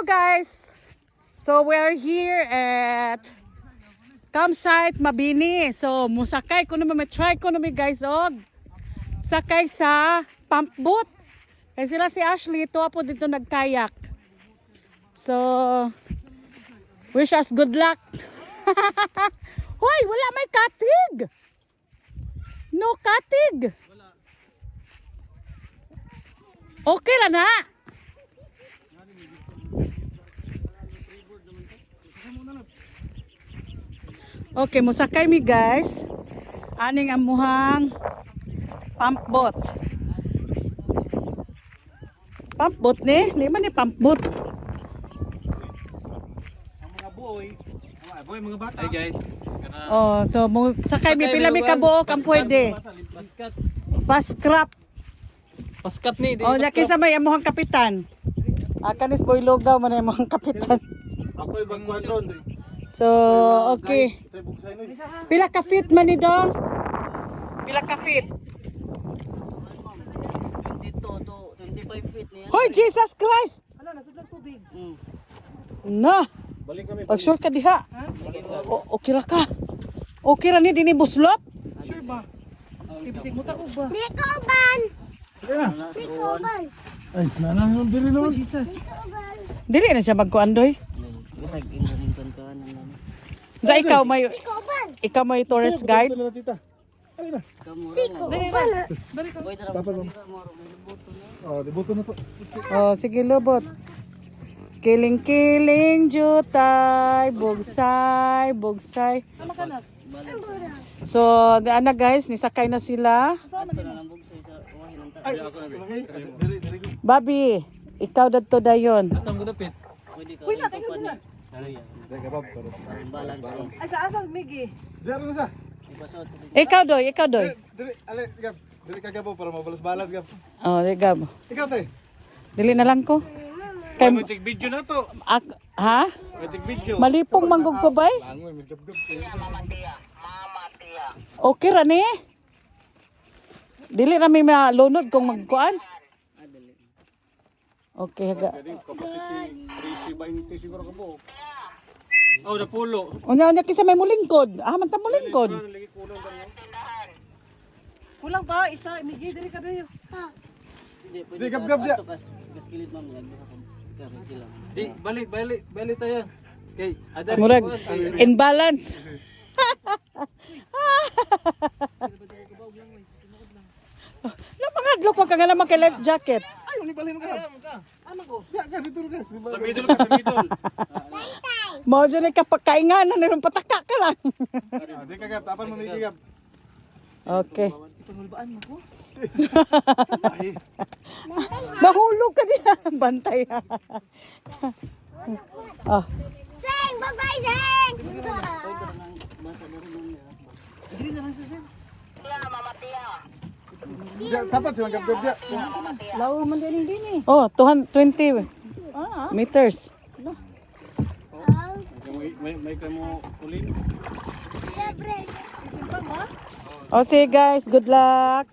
Hello guys! So we're here at campsite Mabini. So musakay ko naman, try ko naman guys og sakay sa pump boat. Kasi sila si Ashley, ito po dito nagkayak. So wish us good luck. Hoy, wala may katig. No katig. Okay ra na. Okay, musakay mi guys. Aning amuhang pump boat. Pump boat ni? Lima ni pump boat. Mga boy, mga bata. Hey guys. Oh, so musakay mi pila mi kabuok ang pwede. Paskat. Fast crop. Paskat ni. Oh, yaki sa may amuhang kapitan. Kanis boy logaw man ang amuhang kapitan. Ako ibang kwadron. So, okay. Pila ka feet man ni dong? Pila ka feet? 22 to 25 feet niya. Hoy, Jesus Christ! Ano, nasudlang tubig. Na, Balik kami. pag sure ka diha. Okay ra ka. Okay ra ni dini buslot? Sure ba? Ibisig mo tako ba? Di ko ban! Di ko ban! Ay, nanang yung dili naman. Jesus. Dili na siya magkuandoy. Bisag ingon kan nan. Sa ikaw may Di ko ban! tourist guide. Tita. Ay na. Kamu Di ko ban! boy tara mo may lubuto na. Oh, dibuto na to. Oh, sige lubot. Kiling-kiling jutay, bugsay, bugsay. Tama ka na. So, ana guys, nisakay na sila. Ato na lang bugsay sa wahin ng ta. Ay, ako na. Dili, dili. Bobby, ikaw dadto dayon. Asam ko dapit. Pwede ka. Uy na kayo na. Deka bab. Balance lang. Asa asal Migi? Diyan na sa. Ipasot. Ikaw doy. Dili, ale, gab. Dili ka gabo para mabalas-balas gab. Oh, digab. Ikaw tay. Dili na lang ko. Kay Kay mo tig video na to. ha? May tig video. Malipong manggug ko bay? Langoy, may gab-gab. Okay ra ni. Dili na may malunod kung magkuan. Adali. Okay haga. Jadi capacity 320 siguro ka po. Oh, na pulo. Unya kisa may mulingkod. Man ta mulingkod. Lagi kulang ba niya? Kulang pa isa Migi diri ka dayo. Di Di, gab-gab dia. Kas kilit ma'am yan. Kare sila. Di, balik tayo. Kay, ada Murag imbalance. Na mga adlok wag ka nga naman kay life jacket. Ay, uli balhin ka. Ano ko? Ya, ka dito ka. Sa middle ka, sa middle. Mao jud ka pagkainganan ni pataka ka lang. Di ka gab, tapan mo ni gab. Okay. Pangulbaan mo ko. Mahulog ka diha. Bantay. Oh. Sing! Bye-bye, Sing! Diri na lang siya sir. Dia, tapat silang gab-gab dia. Lawo man din dini. Oh, 220 meters. May kamo ulin. Oh, sige guys, good luck.